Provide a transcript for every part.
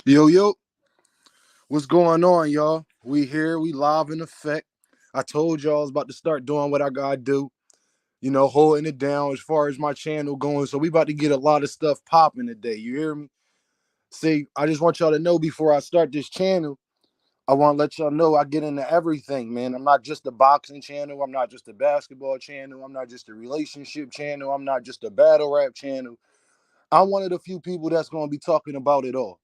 Yo, yo, what's going on, y'all? We here, we live in effect. I told y'all I was about to start doing what I gotta do, holding it down as far as my channel going. So we about to get a lot of stuff popping today. You hear me? See, I just want y'all to know before I start this channel, I want to let y'all know I get into everything, man. I'm not just a boxing channel, I'm not just a basketball channel, I'm not just a relationship channel, I'm not just a battle rap channel. I'm one of the few people that's gonna be talking about it all.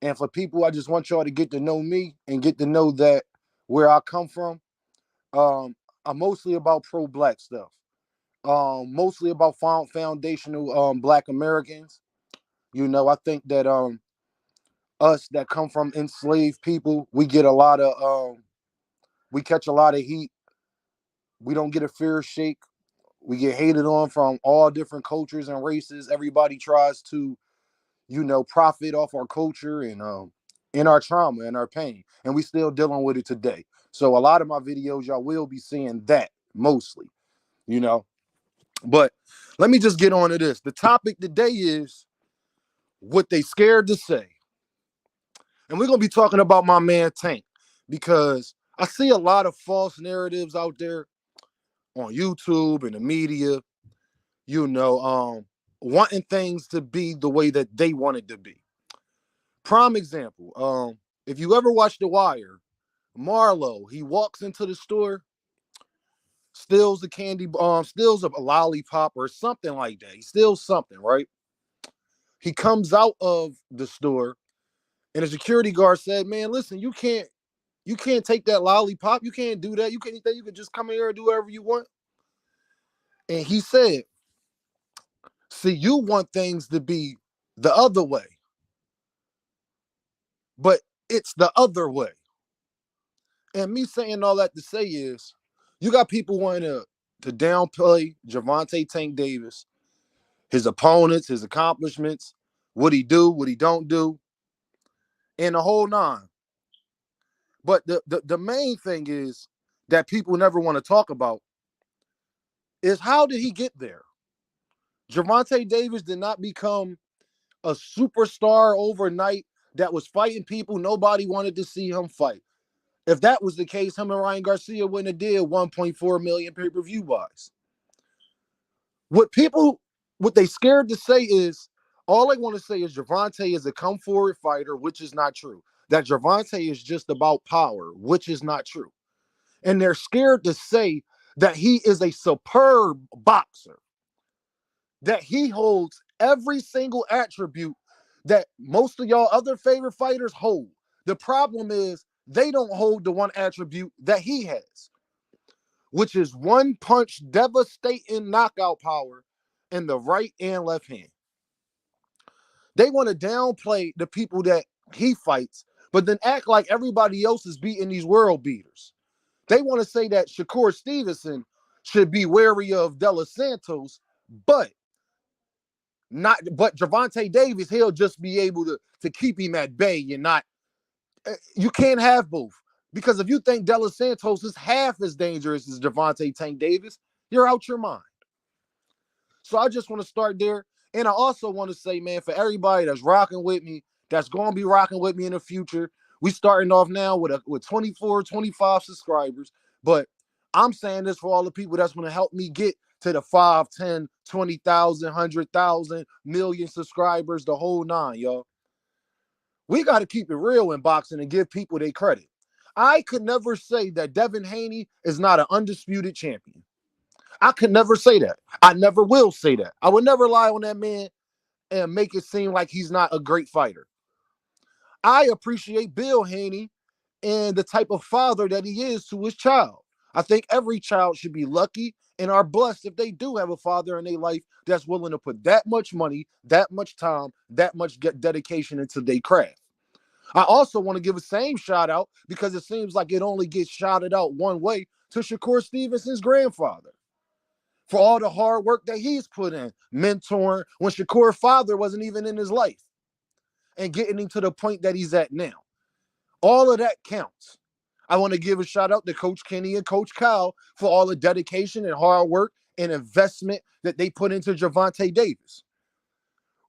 And for people, I just want y'all to get to know me and get to know that where I come from. Um, I'm mostly about pro-black stuff. Mostly about foundational Black Americans. I think that us that come from enslaved people, we get a lot of we catch a lot of heat. We don't get a fair shake. We get hated on from all different cultures and races. Everybody tries to profit off our culture and in our trauma and our pain. And we still dealing with it today. So a lot of my videos, y'all will be seeing that mostly, you know. But let me just get on to this. The topic today is what they scared to say. And we're gonna be talking about my man Tank because I see a lot of false narratives out there on YouTube and the media, you know, wanting things to be the way that they want it to be. Prime example, if you ever watch The Wire, Marlo, he walks into the store, steals the candy, steals a lollipop or something like that. He steals something, right? He comes out of the store, and the security guard said, "Man, listen, you can't take that lollipop. You can't do that. You can't eat that. You can just come here and do whatever you want." And he said, "See, you want things to be the other way, but it's the other way." And me saying all that to say is, you got people wanting to downplay Gervonta Tank Davis, his opponents, his accomplishments, what he do, what he don't do, and the whole nine. But the main thing is that people never want to talk about is how did he get there? Gervonta Davis did not become a superstar overnight that was fighting people nobody wanted to see him fight. If that was the case, him and Ryan Garcia wouldn't have did 1.4 million pay-per-view buys. What people, what they scared to say is, all they want to say is Gervonta is a come forward fighter, which is not true. That Gervonta is just about power, which is not true. And they're scared to say that he is a superb boxer, that he holds every single attribute that most of y'all other favorite fighters hold. The problem is they don't hold the one attribute that he has, which is one punch devastating knockout power in the right and left hand. They want to downplay the people that he fights, but then act like everybody else is beating these world beaters. They want to say that Shakur Stevenson should be wary of De Los Santos, but Gervonta Davis, he'll just be able to keep him at bay and not. You can't have both. Because if you think De Los Santos is half as dangerous as Gervonta Tank Davis, you're out your mind. So I just want to start there. And I also want to say, man, for everybody that's rocking with me, that's going to be rocking with me in the future, we starting off now with 24, 25 subscribers. But I'm saying this for all the people that's going to help me get to the 5, 10, 20,000, 100,000, million subscribers, the whole nine, y'all. We got to keep it real in boxing and give people their credit. I could never say that Devin Haney is not an undisputed champion. I could never say that. I never will say that. I would never lie on that man and make it seem like he's not a great fighter. I appreciate Bill Haney and the type of father that he is to his child. I think every child should be lucky and are blessed if they do have a father in their life that's willing to put that much money, that much time, that much dedication into their craft. I also want to give a same shout out because it seems like it only gets shouted out one way to Shakur Stevenson's grandfather for all the hard work that he's put in, mentoring when Shakur's father wasn't even in his life and getting him to the point that he's at now. All of that counts. I want to give a shout out to Coach Kenny and Coach Kyle for all the dedication and hard work and investment that they put into Gervonta Davis.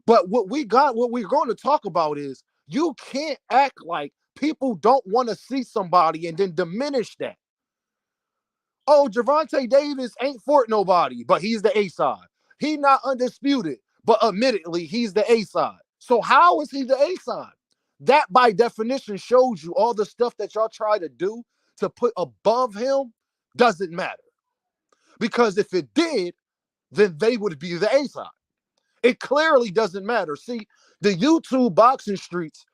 But what we're going to talk about is You can't act like people don't want to see somebody and then diminish that. Oh, Gervonta Davis ain't fought nobody, but he's the A side. He not undisputed, but admittedly, he's the A side. So how is he the A side? That by definition shows you all the stuff that y'all try to do to put above him doesn't matter. Because if it did, then they would be the A side. It clearly doesn't matter. See, the YouTube boxing streets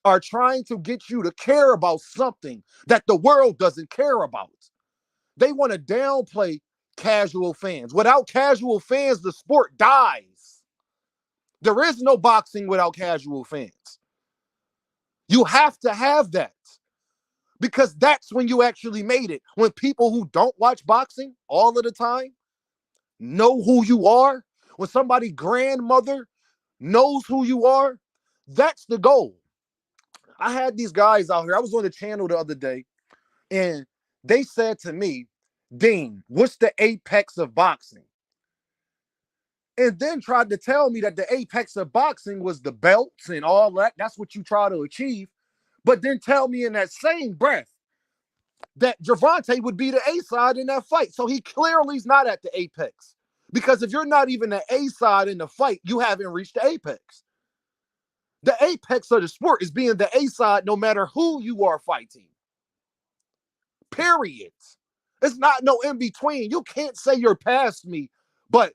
are trying to get you to care about something that the world doesn't care about. They want to downplay casual fans. Without casual fans, the sport dies. There is no boxing without casual fans. You have to have that because that's when you actually made it. When people who don't watch boxing all of the time know who you are, when somebody's grandmother knows who you are, that's the goal. I had these guys out here. I was on the channel the other day, and they said to me, Dean, what's the apex of boxing? And then tried to tell me that the apex of boxing was the belts and all that. That's what you try to achieve. But then tell me in that same breath that Gervonta would be the A side in that fight. So he clearly is not at the apex. Because if you're not even the A side in the fight, you haven't reached the apex. The apex of the sport is being the A side no matter who you are fighting. Period. It's not no in between. You can't say you're past me, but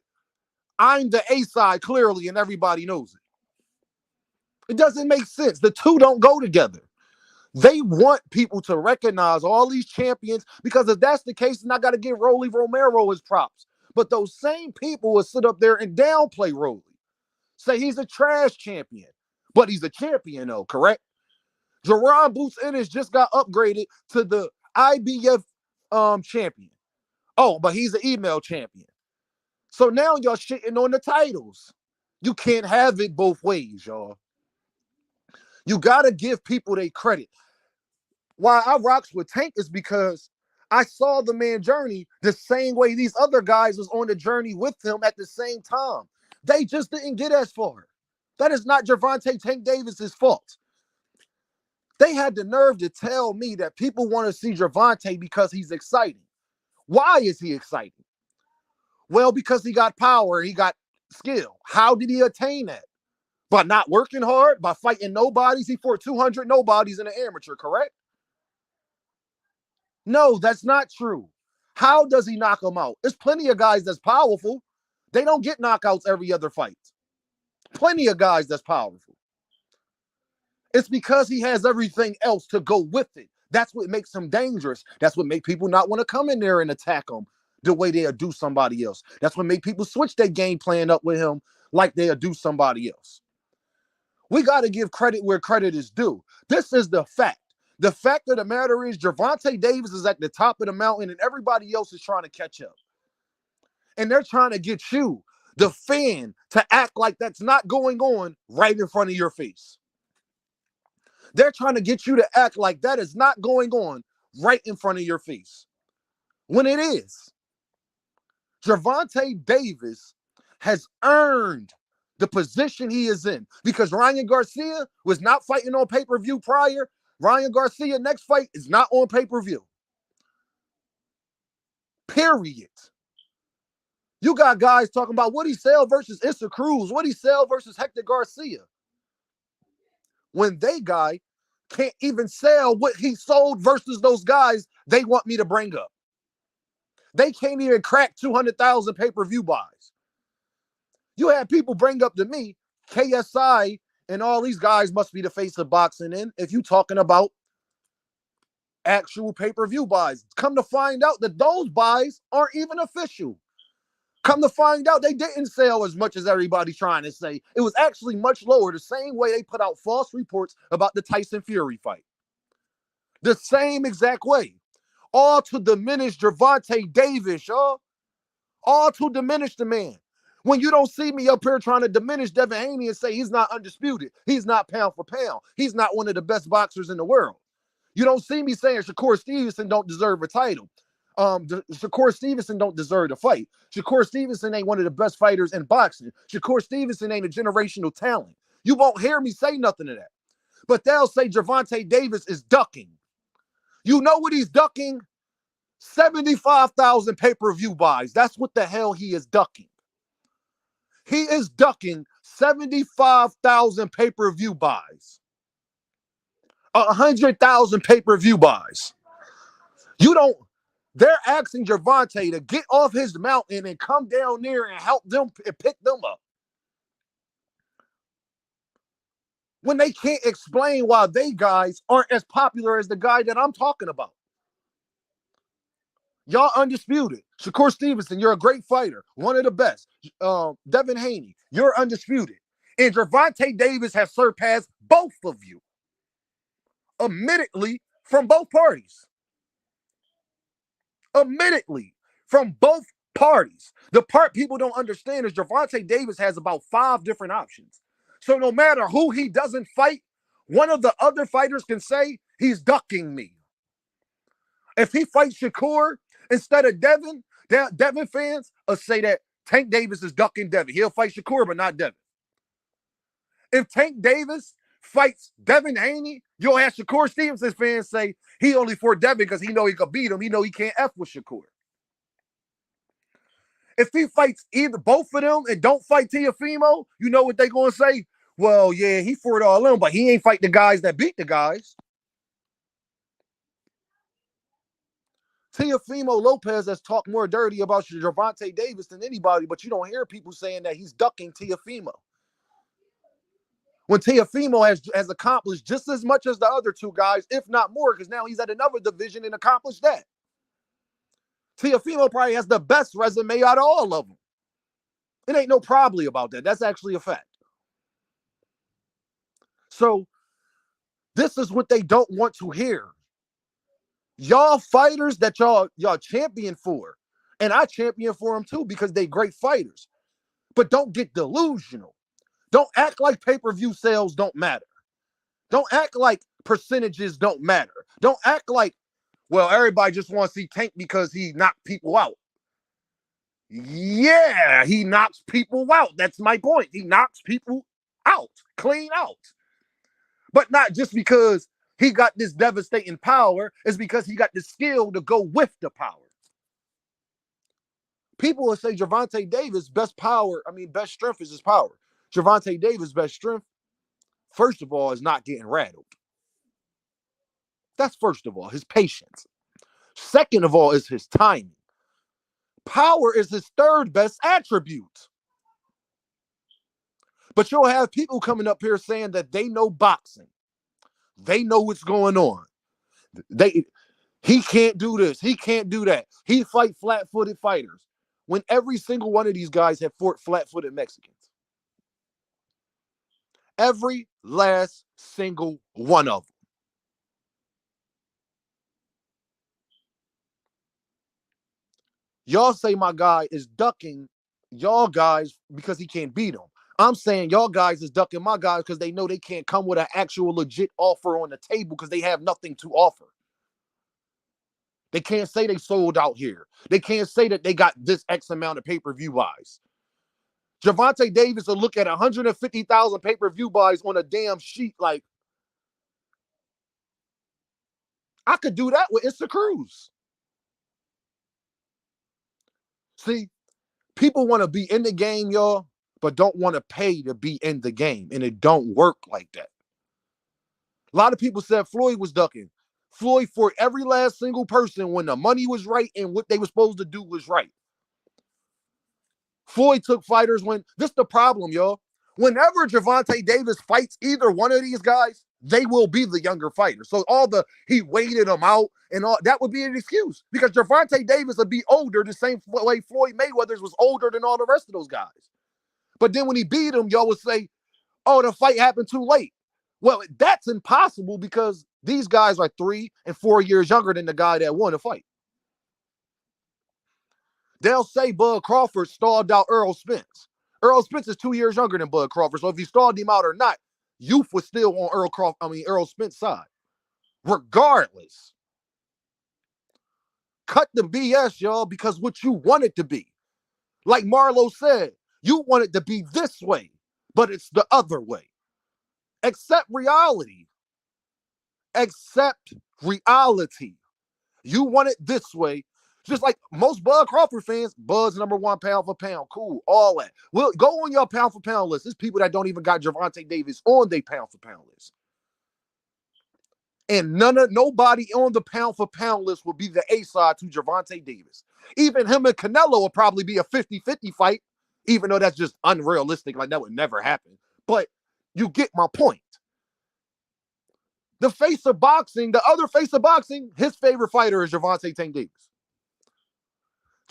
I'm the A side clearly and everybody knows it. It doesn't make sense. The two don't go together. They want people to recognize all these champions because if that's the case, then I got to give Rolly Romero his props. But those same people will sit up there and downplay Rolly. Say he's a trash champion, but he's a champion though, correct? Jerron Boots Ennis just got upgraded to the IBF champion. Oh, but he's an email champion. So now y'all shitting on the titles. You can't have it both ways, y'all. You got to give people their credit. Why I rocks with Tank is because I saw the man journey the same way these other guys was on the journey with him at the same time. They just didn't get as far. That is not Gervonta Tank Davis's fault. They had the nerve to tell me that people want to see Gervonta because he's exciting. Why is he exciting? Well, because he got power, he got skill. How did he attain that? By not working hard, by fighting nobodies. He fought 200 nobodies in an amateur, correct? No, that's not true. How does he knock them out? There's plenty of guys that's powerful. They don't get knockouts every other fight. Plenty of guys that's powerful. It's because he has everything else to go with it. That's what makes him dangerous. That's what makes people not want to come in there and attack him the way they'll do somebody else. That's what makes people switch their game plan up with him like they'll do somebody else. We got to give credit where credit is due. This is the fact. The fact of the matter is Gervonta Davis is at the top of the mountain and everybody else is trying to catch up. And they're trying to get you, the fan, to act like that's not going on right in front of your face. They're trying to get you to act like that is not going on right in front of your face. When it is. Gervonta Davis has earned the position he is in because Ryan Garcia was not fighting on pay-per-view prior. Ryan Garcia next fight is not on pay-per-view. Period. You got guys talking about what he sell versus Issa Cruz, what he sell versus Hector Garcia. When they guy can't even sell what he sold versus those guys they want me to bring up. They can't even crack 200,000 pay-per-view buys. You had people bring up to me, KSI and all these guys must be the face of boxing in if you talking about actual pay-per-view buys. Come to find out that those buys aren't even official. Come to find out they didn't sell as much as everybody's trying to say. It was actually much lower, the same way they put out false reports about the Tyson Fury fight. The same exact way. All to diminish Gervonta Davis, y'all. All to diminish the man. When you don't see me up here trying to diminish Devin Haney and say he's not undisputed, he's not pound for pound, he's not one of the best boxers in the world. You don't see me saying Shakur Stevenson don't deserve a title. Shakur Stevenson don't deserve to fight. Shakur Stevenson ain't one of the best fighters in boxing. Shakur Stevenson ain't a generational talent. You won't hear me say nothing of that. But they'll say Gervonta Davis is ducking. You know what he's ducking? 75,000 pay-per-view buys. That's what the hell he is ducking. He is ducking 75,000 pay-per-view buys. 100,000 pay-per-view buys. You don't, they're asking Gervonta to get off his mountain and come down there and help them and pick them up. When they can't explain why they guys aren't as popular as the guy that I'm talking about. Y'all undisputed. Shakur Stevenson, you're a great fighter. One of the best. Devin Haney, you're undisputed. And Gervonta Davis has surpassed both of you. Admittedly, from both parties. Admittedly, from both parties. The part people don't understand is Gervonta Davis has about 5 different options. So no matter who he doesn't fight, one of the other fighters can say, he's ducking me. If he fights Shakur instead of Devin, Devin fans will say that Tank Davis is ducking Devin. He'll fight Shakur, but not Devin. If Tank Davis fights Devin Haney, you'll have Shakur Stevenson fans say he only fought Devin because he know he could beat him. He know he can't F with Shakur. If he fights either both of them and don't fight Teofimo, you know what they're going to say? Well, yeah, he fought all of them, but he ain't fight the guys that beat the guys. Teofimo Lopez has talked more dirty about Gervonta Davis than anybody, but you don't hear people saying that he's ducking Teofimo. When Teofimo has accomplished just as much as the other two guys, if not more, because now he's at another division and accomplished that. Teofimo probably has the best resume out of all of them. It ain't no probably about that. That's actually a fact. So this is what they don't want to hear. Y'all fighters that y'all champion for, and I champion for them too because they great fighters. But don't get delusional. Don't act like pay-per-view sales don't matter. Don't act like percentages don't matter. Don't act like, well, everybody just wants to see Tank because he knocked people out. Yeah, he knocks people out. That's my point. He knocks people out, clean out. But not just because he got this devastating power, it's because he got the skill to go with the power. People will say Gervonta Davis' best strength is his power. Gervonta Davis' best strength, first of all, is not getting rattled. That's first of all, his patience. Second of all is his timing. Power is his third best attribute. But you'll have people coming up here saying that they know boxing. They know what's going on. He can't do this. He can't do that. He fight flat-footed fighters. When every single one of these guys have fought flat-footed Mexicans. Every last single one of them. Y'all say my guy is ducking y'all guys because he can't beat them. I'm saying y'all guys is ducking my guys because they know they can't come with an actual legit offer on the table because they have nothing to offer. They can't say they sold out here. They can't say that they got this X amount of pay-per-view buys. Gervonta Davis will look at 150,000 pay-per-view buys on a damn sheet like, I could do that with Insta Cruz. See, people want to be in the game, y'all, but don't want to pay to be in the game, and it don't work like that. A lot of people said Floyd was ducking. Floyd fought every last single person when the money was right and what they were supposed to do was right. Floyd took fighters when, this is the problem, y'all. Whenever Gervonta Davis fights either one of these guys, they will be the younger fighter. So he waited them out and all, that would be an excuse because Gervonta Davis would be older the same way Floyd Mayweather was older than all the rest of those guys. But then when he beat him, y'all would say, oh, the fight happened too late. Well, that's impossible because these guys are 3 and 4 years younger than the guy that won the fight. They'll say Bud Crawford stalled out Errol Spence. Errol Spence is 2 years younger than Bud Crawford. So if he stalled him out or not, youth was still on Errol Spence's side. Regardless. Cut the BS, y'all, because what you want it to be. Like Marlo said, you want it to be this way, but it's the other way. Accept reality. Accept reality. You want it this way. Just like most Bud Crawford fans, Bud's #1 pound for pound. Cool, all that. Well, go on your pound for pound list. There's people that don't even got Gervonta Davis on their pound for pound list. And nobody on the pound for pound list will be the A-side to Gervonta Davis. Even him and Canelo will probably be a 50-50 fight, even though that's just unrealistic. Like, that would never happen. But you get my point. The face of boxing, the other face of boxing, his favorite fighter is Gervonta Tank Davis.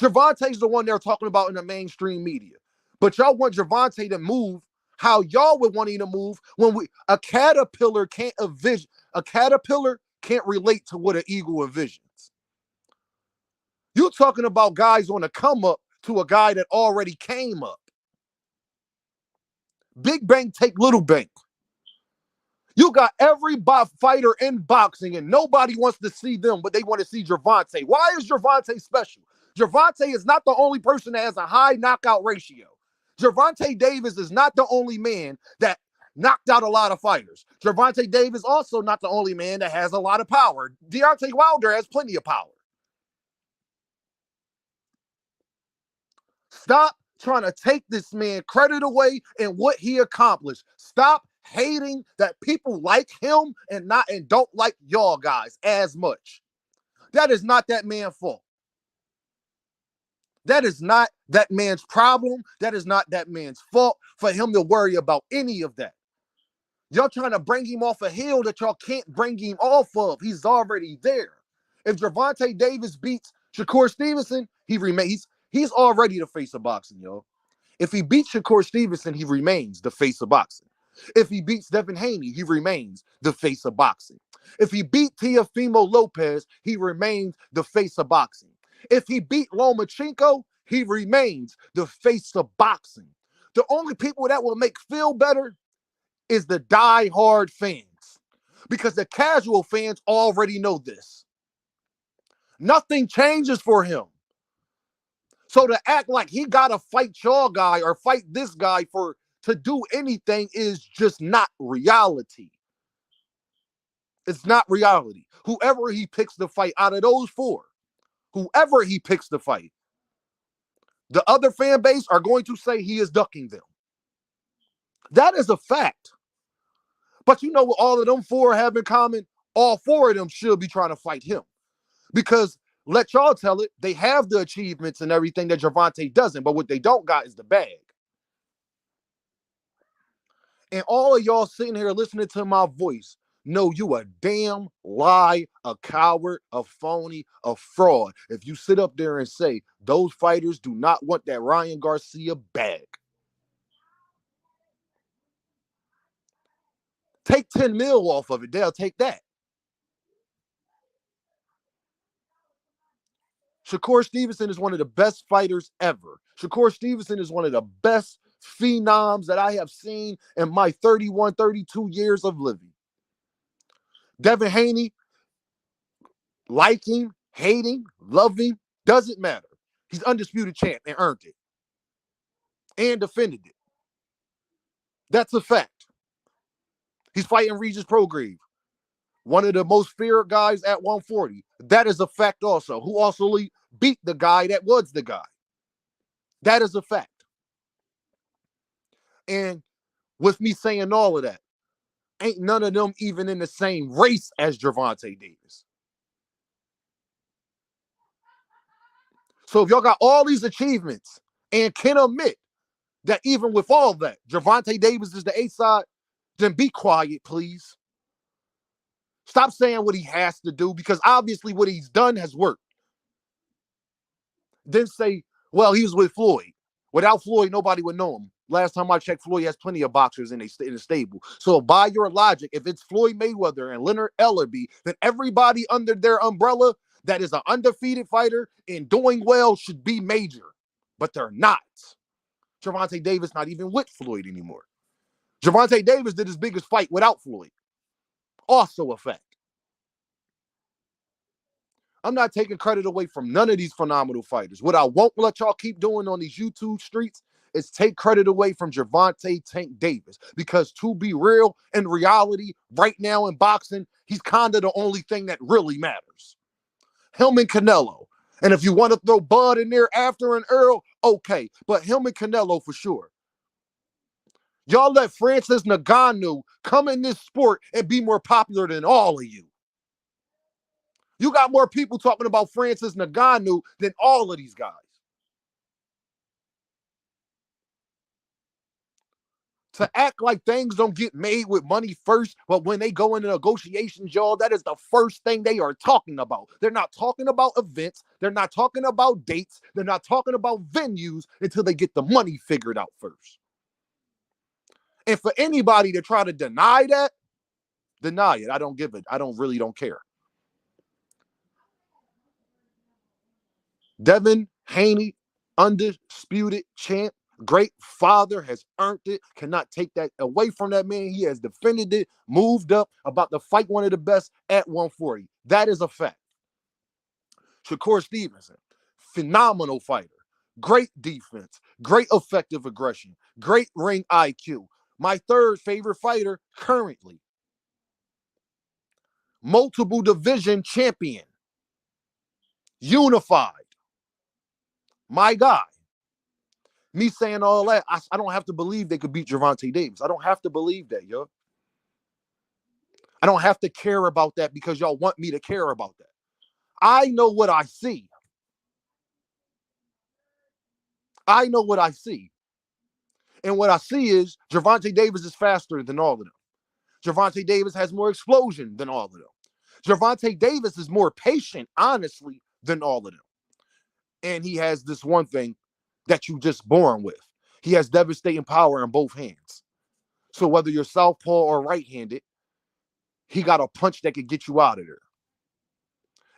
Gervonta's the one they're talking about in the mainstream media. But y'all want Gervonta to move how y'all would want him to move when a caterpillar can't envision. A caterpillar can't relate to what an eagle envisions. You're talking about guys on a come up to a guy that already came up. Big bank take little bank. You got every fighter in boxing and nobody wants to see them, but they want to see Gervonta. Why is Gervonta special? Gervonta is not the only person that has a high knockout ratio. Gervonta Davis is not the only man that knocked out a lot of fighters. Gervonta Davis also not the only man that has a lot of power. Deontay Wilder has plenty of power. Stop trying to take this man credit away and what he accomplished. Stop hating that people like him and don't like y'all guys as much. That is not that man's fault. That is not that man's problem. That is not that man's fault for him to worry about any of that. Y'all trying to bring him off a hill that y'all can't bring him off of. He's already there. If Gervonta Davis beats Shakur Stevenson, he's already the face of boxing, y'all. If he beats Shakur Stevenson, he remains the face of boxing. If he beats Devin Haney, he remains the face of boxing. If he beat Teofimo Lopez, he remains the face of boxing. If he beat Lomachenko, he remains the face of boxing. The only people that will make feel better is the die-hard fans, because the casual fans already know this. Nothing changes for him. So to act like he got to fight your guy or fight this guy to do anything is just not reality. It's not reality. Whoever he picks to fight out of those four, whoever he picks to fight, the other fan base are going to say he is ducking them. That is a fact. But you know what all of them four have in common? All four of them should be trying to fight him. Because let y'all tell it, they have the achievements and everything that Gervonta doesn't, but what they don't got is the bag. And all of y'all sitting here listening to my voice know you a damn lie, a coward, a phony, a fraud. If you sit up there and say those fighters do not want that Ryan Garcia bag. Take 10 mil off of it, they'll take that. Shakur Stevenson is one of the best fighters ever. Shakur Stevenson is one of the best phenoms that I have seen in my 31, 32 years of living. Devin Haney, liking, hating, loving, doesn't matter. He's undisputed champ and earned it. And defended it. That's a fact. He's fighting Regis Prograve, one of the most feared guys at 140. That is a fact also. Who also beat the guy that was the guy. That is a fact. And with me saying all of that, ain't none of them even in the same race as Gervonta Davis. So if y'all got all these achievements and can admit that even with all that, Gervonta Davis is the A-side, then be quiet, please. Stop saying what he has to do, because obviously what he's done has worked. Then say, well, he was with Floyd. Without Floyd, nobody would know him. Last time I checked, Floyd has plenty of boxers in the stable. So by your logic, if it's Floyd Mayweather and Leonard Ellerbe, then everybody under their umbrella that is an undefeated fighter and doing well should be major. But they're not. Gervonta Davis not even with Floyd anymore. Gervonta Davis did his biggest fight without Floyd. Also a fact. I'm not taking credit away from none of these phenomenal fighters. What I won't let y'all keep doing on these YouTube streets is take credit away from Gervonta Tank Davis. Because to be real, in reality, right now in boxing, he's kind of the only thing that really matters. Him and Canelo. And if you want to throw Bud in there after an Earl, okay. But him and Canelo for sure. Y'all let Francis Ngannou come in this sport and be more popular than all of you. You got more people talking about Francis Ngannou than all of these guys. To act like things don't get made with money first, but when they go into negotiations, y'all, that is the first thing they are talking about. They're not talking about events. They're not talking about dates. They're not talking about venues until they get the money figured out first. And for anybody to try to deny that, deny it. I don't give it. I don't care. Devin Haney, undisputed champ, great father, has earned it. Cannot take that away from that man. He has defended it, moved up, about to fight one of the best at 140. That is a fact. Shakur Stevenson, phenomenal fighter. Great defense, great effective aggression, great ring IQ. My third favorite fighter currently. Multiple division champion. Unified. My guy. Me saying all that, I don't have to believe they could beat Gervonta Davis. I don't have to believe that, yo. I don't have to care about that because y'all want me to care about that. I know what I see. I know what I see. And what I see is Gervonta Davis is faster than all of them. Gervonta Davis has more explosion than all of them. Gervonta Davis is more patient, honestly, than all of them. And he has this one thing that you just born with. He has devastating power in both hands. So whether you're southpaw or right-handed, he got a punch that could get you out of there.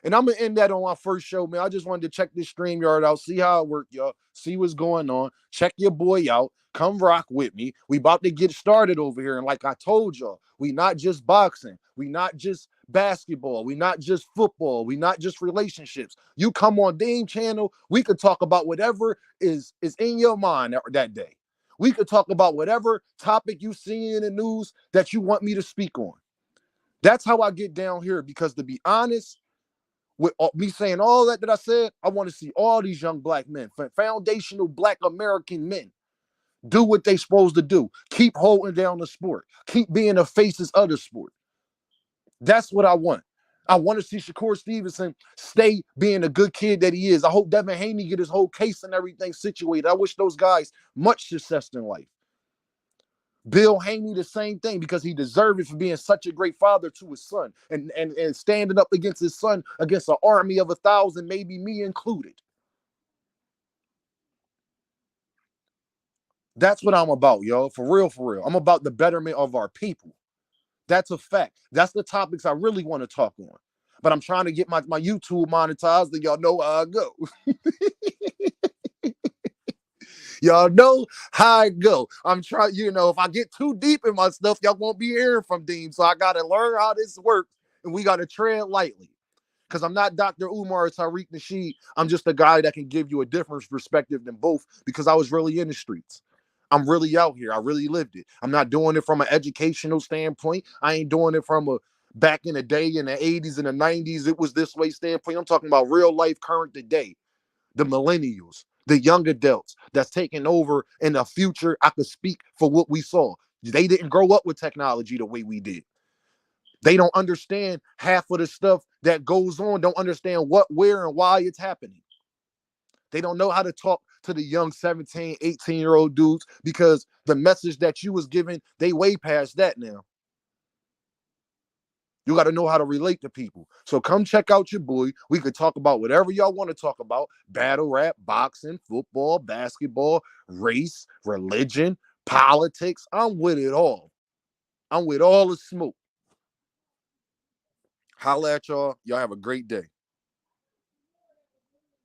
And I'm going to end that on my first show, man. I just wanted to check this StreamYard out, see how it worked, y'all. See what's going on. Check your boy out. Come rock with me. We about to get started over here. And like I told y'all, we not just boxing. We not just basketball. We not just football. We not just relationships. You come on Dame channel, we could talk about whatever is in your mind that day. We could talk about whatever topic you see in the news that you want me to speak on. That's how I get down here, because to be honest, with me saying all that I said, I want to see all these young black men, foundational black American men, do what they supposed to do. Keep holding down the sport. Keep being the faces of the sport. That's what I want. I want to see Shakur Stevenson stay being a good kid that he is. I hope Devin Haney get his whole case and everything situated. I wish those guys much success in life. Bill Haney, the same thing, because he deserved it for being such a great father to his son and standing up against his son, against an army of 1,000, maybe me included. That's what I'm about, yo. For real, for real. I'm about the betterment of our people. That's a fact. That's the topics I really want to talk on. But I'm trying to get my YouTube monetized, and y'all know how I go. Y'all know how I go. I'm trying, if I get too deep in my stuff, y'all won't be hearing from Dean. So I got to learn how this works, and we got to tread lightly. Because I'm not Dr. Umar or Tariq Nasheed. I'm just a guy that can give you a different perspective than both, because I was really in the streets. I'm really out here. I really lived it. I'm not doing it from an educational standpoint. I ain't doing it from a back in the day in the 80s and the 90s, it was this way standpoint. I'm talking about real life, current today. The millennials, the young adults that's taking over in the future. I could speak for what we saw. They didn't grow up with technology the way we did. They don't understand half of the stuff that goes on, don't understand what, where, and why it's happening. They don't know how to talk to the young 17, 18-year-old dudes, because the message that you was giving, they way past that now. You got to know how to relate to people. So come check out your boy. We could talk about whatever y'all want to talk about. Battle rap, boxing, football, basketball, race, religion, politics. I'm with it all. I'm with all the smoke. Holla at y'all. Y'all have a great day.